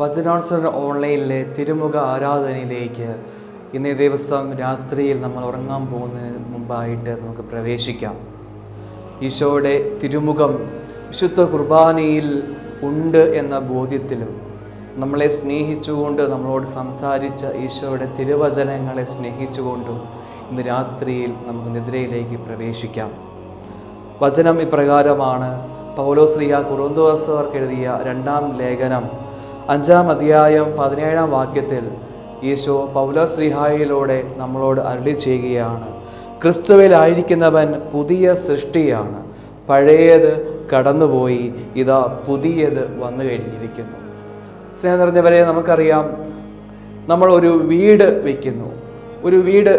വചനാനുസരണ ഓൺലൈനിലെ തിരുമുഖ ആരാധനയിലേക്ക് ഇന്നേ ദിവസം രാത്രിയിൽ നമ്മൾ ഉറങ്ങാൻ പോകുന്നതിന് മുമ്പായിട്ട് നമുക്ക് പ്രവേശിക്കാം. ഈശോയുടെ തിരുമുഖം വിശുദ്ധ കുർബാനയിൽ ഉണ്ട് എന്ന ബോധ്യത്തിലും നമ്മളെ സ്നേഹിച്ചുകൊണ്ട് നമ്മളോട് സംസാരിച്ച ഈശോയുടെ തിരുവചനങ്ങളെ സ്നേഹിച്ചുകൊണ്ടും ഇന്ന് രാത്രിയിൽ നമുക്ക് നിദ്രയിലേക്ക് പ്രവേശിക്കാം. വചനം ഇപ്രകാരമാണ്. പൗലോസ്ലീഹ കൊരിന്ത്യർക്ക് എഴുതിയ 2-ാം ലേഖനം 5-ാം അധ്യായം 17-ാം വാക്യത്തിൽ ഈശോ പൗലോസ്ലീഹായിലൂടെ നമ്മളോട് അരുളി ചെയ്യുകയാണ്: ക്രിസ്തുവിലായിരിക്കുന്നവൻ പുതിയ സൃഷ്ടിയാണ്, പഴയത് കടന്നുപോയി, ഇതാ പുതിയത് വന്നു കഴിഞ്ഞിരിക്കുന്നു. സ്നേഹം നിറഞ്ഞവരെ, നമുക്കറിയാം, നമ്മൾ ഒരു വീട്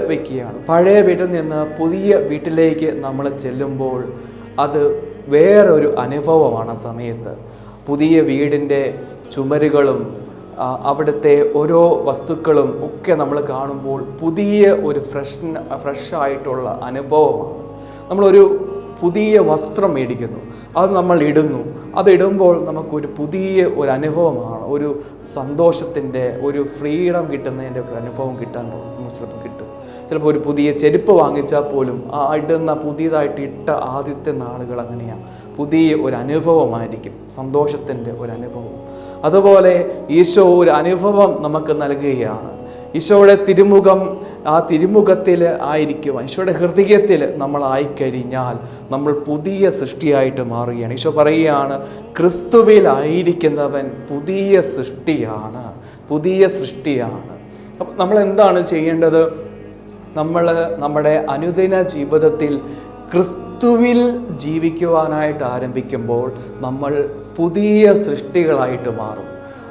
വയ്ക്കുകയാണ്. പഴയ വീട്ടിൽ നിന്ന് പുതിയ വീട്ടിലേക്ക് നമ്മൾ ചെല്ലുമ്പോൾ അത് വേറൊരു അനുഭവമാണ്. ആ സമയത്ത് പുതിയ വീടിൻ്റെ ചുമരുകളും അവിടുത്തെ ഓരോ വസ്തുക്കളും ഒക്കെ നമ്മൾ കാണുമ്പോൾ പുതിയ ഒരു ഫ്രഷായിട്ടുള്ള അനുഭവമാണ്. നമ്മളൊരു പുതിയ വസ്ത്രം മേടിക്കുന്നു, അത് നമ്മൾ ഇടുന്നു. അതിടുമ്പോൾ നമുക്കൊരു പുതിയ ഒരു അനുഭവമാണ്, ഒരു സന്തോഷത്തിൻ്റെ, ഒരു ഫ്രീഡം കിട്ടുന്നതിൻ്റെ ഒക്കെ അനുഭവം ചിലപ്പോൾ കിട്ടും. ചിലപ്പോൾ ഒരു പുതിയ ചെരുപ്പ് വാങ്ങിച്ചാൽ പോലും ആ ഇടുന്ന പുതിയതായിട്ട് ഇട്ട ആദ്യത്തെ നാളുകൾ അങ്ങനെയാണ്, പുതിയ ഒരു അനുഭവമായിരിക്കും, സന്തോഷത്തിൻ്റെ ഒരു അനുഭവം. അതുപോലെ ഈശോ ഒരു അനുഭവം നമുക്ക് നൽകുകയാണ്. ഈശോയുടെ തിരുമുഖം, ആ തിരുമുഖത്തിൽ ആയിരിക്കുവാൻ, ഈശോയുടെ ഹൃദയത്തിൽ നമ്മളായിക്കഴിഞ്ഞാൽ നമ്മൾ പുതിയ സൃഷ്ടിയായിട്ട് മാറുകയാണ്. ഈശോ പറയുകയാണ്, ക്രിസ്തുവിലായിരിക്കുന്നവൻ പുതിയ സൃഷ്ടിയാണ്. അപ്പം നമ്മൾ എന്താണ് ചെയ്യേണ്ടത്? നമ്മൾ നമ്മുടെ അനുദിന ജീവിതത്തിൽ ക്രിസ്തുവിൽ ജീവിക്കുവാനായിട്ട് ആരംഭിക്കുമ്പോൾ നമ്മൾ പുതിയ സൃഷ്ടികളായിട്ട് മാറും.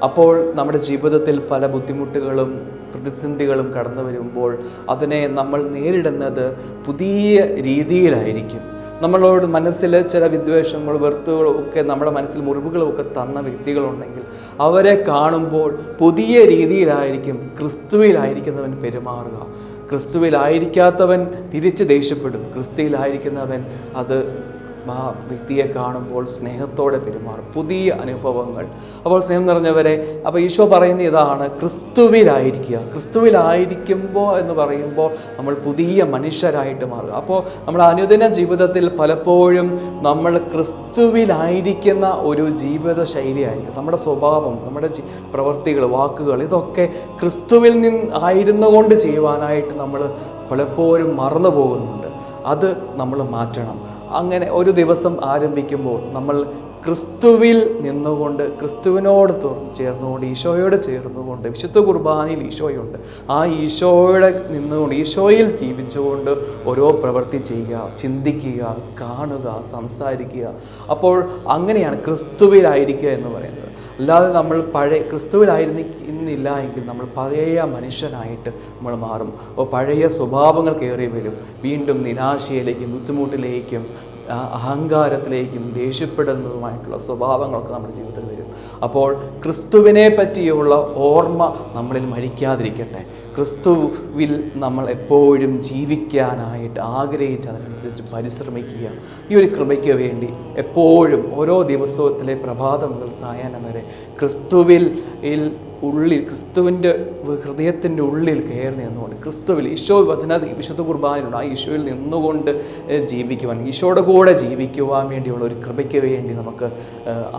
അപ്പോൾ നമ്മുടെ ജീവിതത്തിൽ പല ബുദ്ധിമുട്ടുകളും പ്രതിസന്ധികളും കടന്നു വരുമ്പോൾ അതിനെ നമ്മൾ നേരിടുന്നത് പുതിയ രീതിയിലായിരിക്കും. നമ്മളോട് മനസ്സിൽ ചില വിദ്വേഷങ്ങളും വെറുത്തുകളും ഒക്കെ, നമ്മുടെ മനസ്സിൽ മുറിവുകളും ഒക്കെ തന്ന വ്യക്തികളുണ്ടെങ്കിൽ അവരെ കാണുമ്പോൾ പുതിയ രീതിയിലായിരിക്കും ക്രിസ്തുവിലായിരിക്കുന്നവൻ പെരുമാറുക. ക്രിസ്തുവിലായിരിക്കാത്തവൻ തിരിച്ച് ദേഷ്യപ്പെടും. ക്രിസ്തുവിലായിരിക്കുന്നവൻ അത് ആ വ്യക്തിയെ കാണുമ്പോൾ സ്നേഹത്തോടെ പെരുമാറും. പുതിയ അനുഭവങ്ങൾ. അപ്പോൾ സ്നേഹം നിറഞ്ഞവരെ, അപ്പോൾ ഈശോ പറയുന്ന ഇതാണ്, ക്രിസ്തുവിലായിരിക്കുമ്പോൾ എന്ന് പറയുമ്പോൾ നമ്മൾ പുതിയ മനുഷ്യരായിട്ട് മാറുക. അപ്പോൾ നമ്മുടെ അനുദിന ജീവിതത്തിൽ പലപ്പോഴും നമ്മൾ ക്രിസ്തുവിലായിരിക്കുന്ന ഒരു ജീവിത ശൈലിയായിരിക്കും. നമ്മുടെ സ്വഭാവം, നമ്മുടെ പ്രവൃത്തികൾ, വാക്കുകൾ, ഇതൊക്കെ ക്രിസ്തുവിൽ ആയിരുന്നു കൊണ്ട് ചെയ്യുവാനായിട്ട് നമ്മൾ പലപ്പോഴും മറന്നു പോകുന്നുണ്ട്. അത് നമ്മൾ മാറ്റണം. അങ്ങനെ ഒരു ദിവസം ആരംഭിക്കുമ്പോൾ നമ്മൾ ക്രിസ്തുവിൽ നിന്നുകൊണ്ട്, ക്രിസ്തുവിനോട് ചേർന്നുകൊണ്ട്, ഈശോയോട് ചേർന്നുകൊണ്ട്, വിശുദ്ധ കുർബാനയിൽ ഈശോയുണ്ട്, ആ ഈശോയുടെ നിന്നുകൊണ്ട്, ഈശോയിൽ ജീവിച്ചുകൊണ്ട് ഓരോ പ്രവൃത്തി ചെയ്യുക, ചിന്തിക്കുക, കാണുക, സംസാരിക്കുക. അപ്പോൾ അങ്ങനെയാണ് ക്രിസ്തുവിലായിരിക്കുക എന്ന് പറയുന്നത്. അല്ലാതെ നമ്മൾ ക്രിസ്തുവിലായിരുന്നില്ല എങ്കിൽ നമ്മൾ പഴയ മനുഷ്യനായിട്ട് നമ്മൾ മാറും. അപ്പോൾ പഴയ സ്വഭാവങ്ങൾ കയറി വരും. വീണ്ടും നിരാശയിലേക്കും ബുദ്ധിമുട്ടിലേക്കും അഹങ്കാരത്തിലേക്കും ദേഷ്യപ്പെടുന്നതുമായിട്ടുള്ള സ്വഭാവങ്ങളൊക്കെ നമ്മുടെ ജീവിതത്തിൽ വരും. അപ്പോൾ ക്രിസ്തുവിനെ പറ്റിയുള്ള ഓർമ്മ നമ്മളിൽ മരിക്കാതിരിക്കട്ടെ. ക്രിസ്തുവിൽ നമ്മൾ എപ്പോഴും ജീവിക്കാനായിട്ട് ആഗ്രഹിച്ച് അതിനനുസരിച്ച് പരിശ്രമിക്കുക. ഈ ഒരു കൃപയ്ക്ക് വേണ്ടി എപ്പോഴും ഓരോ ദിവസത്തിലെ പ്രഭാതം മുതൽ സായാഹ്നം വരെ ക്രിസ്തുവിൻ്റെ ഹൃദയത്തിൻ്റെ ഉള്ളിൽ കയറി നിന്നുകൊണ്ട്, ക്രിസ്തുവിൽ, ഈശോ വിശുദ്ധ കുർബാനയിലുണ്ട്, ആ ഈശോയിൽ നിന്നുകൊണ്ട് ജീവിക്കുവാൻ, ഈശോയുടെ കൂടെ ജീവിക്കുവാൻ വേണ്ടിയുള്ള ഒരു കൃപയ്ക്ക് വേണ്ടി നമുക്ക്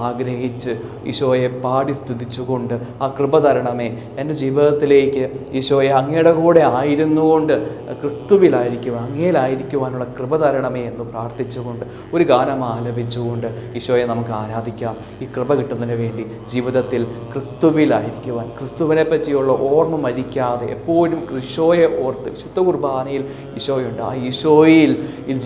ആഗ്രഹിച്ച് ഈശോയെ പാടി സ്തുതിച്ചുകൊണ്ട്, ആ കൃപ തരണമേ എൻ്റെ ജീവിതത്തിലേക്ക്, ഈശോയെ അങ്ങയുടെ കൂടെ ആയിരുന്നുകൊണ്ട് ക്രിസ്തുവിലായിരിക്കുവാൻ, അങ്ങയിലായിരിക്കുവാനുള്ള കൃപ തരണമേ എന്ന് പ്രാർത്ഥിച്ചുകൊണ്ട് ഒരു ഗാനം ആലപിച്ചുകൊണ്ട് ഈശോയെ നമുക്ക് ആരാധിക്കാം. ഈ കൃപ കിട്ടുന്നതിന് വേണ്ടി ജീവിതത്തിൽ ക്രിസ്തുവിലായിരിക്കും, ക്രിസ്തുവിനെ പറ്റിയുള്ള ഓർമ്മ മരിക്കാതെ എപ്പോഴും ഈശോയെ ഓർത്ത്, വിശുദ്ധ കുർബാനയിൽ ഈശോയുണ്ട്, ആ ഈശോയിൽ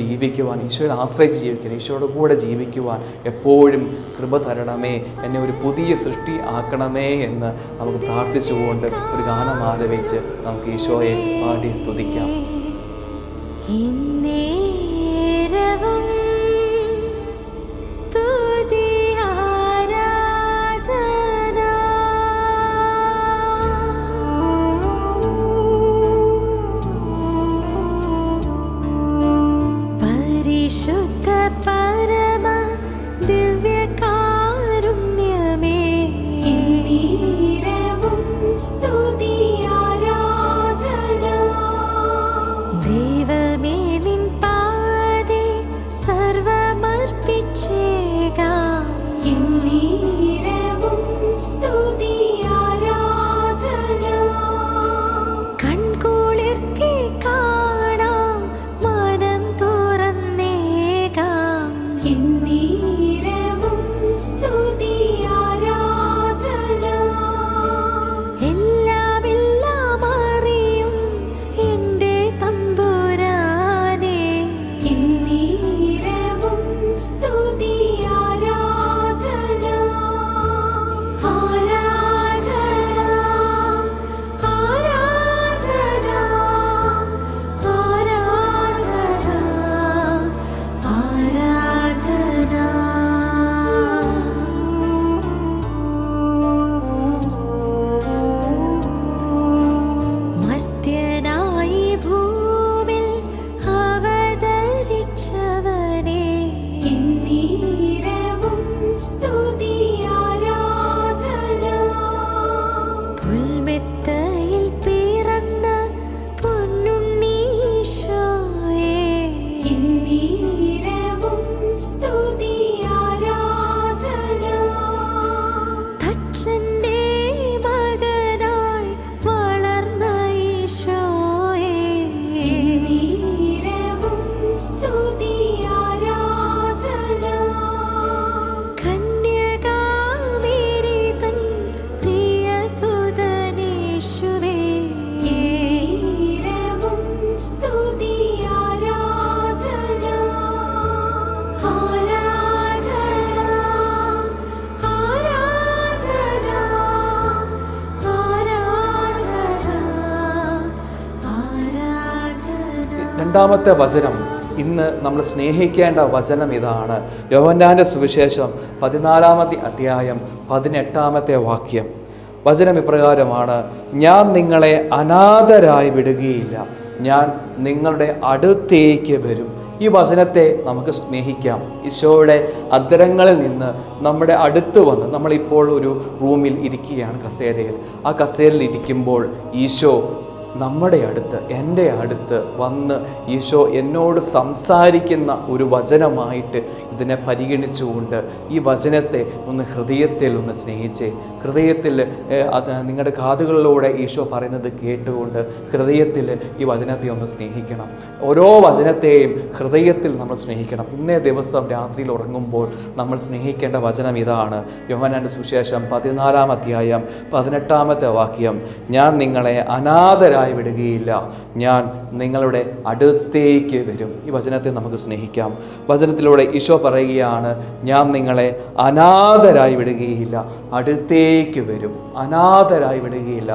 ജീവിക്കുവാൻ, ഈശോയിൽ ആശ്രയിച്ച് ജീവിക്കാൻ, ഈശോയുടെ കൂടെ ജീവിക്കുവാൻ എപ്പോഴും കൃപ തരണമേ, എന്നെ ഒരു പുതിയ സൃഷ്ടി ആക്കണമേ എന്ന് നമുക്ക് പ്രാർത്ഥിച്ചുകൊണ്ട് ഒരു ഗാനം ആലപിച്ച് നമുക്ക് ഈശോയെ പാടി സ്തുതിക്കാം. പരമ ദിവ്യകാരുണ്യമേ, രണ്ടാമത്തെ വചനം, ഇന്ന് നമ്മൾ സ്നേഹിക്കേണ്ട വചനം ഇതാണ്. യോഹന്നാൻ്റെ സുവിശേഷം 14-ാമത്തെ അധ്യായം 18-ാമത്തെ വാക്യം. വചനം ഇപ്രകാരമാണ്: ഞാൻ നിങ്ങളെ അനാഥരായി വിടുകയില്ല, ഞാൻ നിങ്ങളുടെ അടുത്തേക്ക് വരും. ഈ വചനത്തെ നമുക്ക് സ്നേഹിക്കാം. ഈശോയുടെ അധരങ്ങളിൽ നിന്ന് നമ്മുടെ അടുത്ത് വന്ന്, നമ്മളിപ്പോൾ ഒരു റൂമിൽ ഇരിക്കുകയാണ്, കസേരയിൽ. ആ കസേരയിൽ ഇരിക്കുമ്പോൾ ഈശോ നമ്മുടെ അടുത്ത്, എൻ്റെ അടുത്ത് വന്ന് ഈശോ എന്നോട് സംസാരിക്കുന്ന ഒരു വചനമായിട്ട് ഇതിനെ പരിഗണിച്ചുകൊണ്ട് ഈ വചനത്തെ ഒന്ന് ഹൃദയത്തിൽ ഒന്ന് സ്നേഹിച്ചേ. ഹൃദയത്തിൽ അത് നിങ്ങളുടെ കാതുകളിലൂടെ ഈശോ പറയുന്നത് കേട്ടുകൊണ്ട് ഹൃദയത്തിൽ ഈ വചനത്തെ ഒന്ന് സ്നേഹിക്കണം. ഓരോ വചനത്തെയും ഹൃദയത്തിൽ നമ്മൾ സ്നേഹിക്കണം. ഇന്നേ ദിവസം രാത്രിയിൽ ഉറങ്ങുമ്പോൾ നമ്മൾ സ്നേഹിക്കേണ്ട വചനം ഇതാണ്. യോഹന്നാൻ്റെ സുവിശേഷം 14-ാം അധ്യായം 18-ാമത്തെ വാക്യം: ഞാൻ നിങ്ങളെ അനാഥരായി വിടുകയില്ല, ഞാൻ നിങ്ങളുടെ അടുത്തേക്ക് വരും. ഈ വചനത്തെ നമുക്ക് സ്നേഹിക്കാം. വചനത്തിലൂടെ ഈശോ പറയുകയാണ്, ഞാൻ നിങ്ങളെ അനാഥരായി വിടുകയില്ല, അടുത്തേക്ക് വരും. അനാഥരായി വിടുകയില്ല,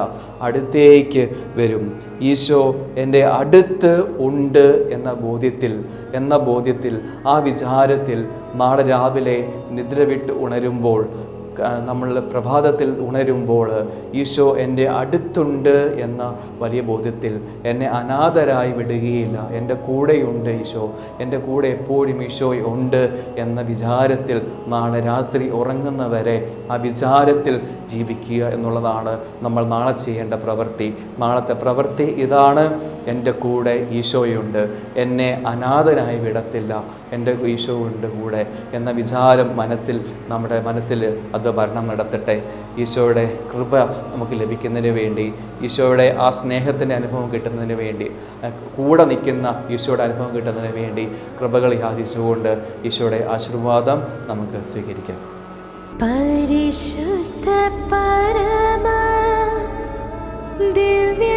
അടുത്തേക്ക് വരും. ഈശോ എൻ്റെ അടുത്ത് ഉണ്ട് എന്ന ബോധ്യത്തിൽ ആ വിചാരത്തിൽ നാളെ രാവിലെ നിദ്ര വിട്ട് ഉണരുമ്പോൾ, നമ്മൾ പ്രഭാതത്തിൽ ഉണരുമ്പോൾ ഈശോ എൻ്റെ അടുത്തുണ്ട് എന്ന വലിയ ബോധ്യത്തിൽ എന്നെ അനാഥരായി വിടുകയില്ല, എൻ്റെ കൂടെയുണ്ട് ഈശോ, എൻ്റെ കൂടെ എപ്പോഴും ഈശോ ഉണ്ട് എന്ന വിചാരത്തിൽ നാളെ രാത്രി ഉറങ്ങുന്നവരെ ആ വിചാരത്തിൽ ജീവിക്കുക എന്നുള്ളതാണ് നമ്മൾ നാളെ ചെയ്യേണ്ട പ്രവൃത്തി. നാളത്തെ പ്രവൃത്തി ഇതാണ്: എൻ്റെ കൂടെ ഈശോയുണ്ട്, എന്നെ അനാഥനായി വിടത്തില്ല, എൻ്റെ ഈശോ ഉണ്ട് കൂടെ എന്ന വിചാരം നമ്മുടെ മനസ്സിൽ അത് ഭരണം നടത്തട്ടെ. ഈശോയുടെ കൃപ നമുക്ക് ലഭിക്കുന്നതിന് വേണ്ടി, ഈശോയുടെ ആ സ്നേഹത്തിൻ്റെ അനുഭവം കിട്ടുന്നതിന് വേണ്ടി, കൂടെ നിൽക്കുന്ന ഈശോയുടെ അനുഭവം കിട്ടുന്നതിന് വേണ്ടി കൃപകൾ യാചിച്ചുകൊണ്ട് ഈശോയുടെ ആശീർവാദം നമുക്ക് സ്വീകരിക്കാം. പരിശുദ്ധ പരമ ദിവ്യ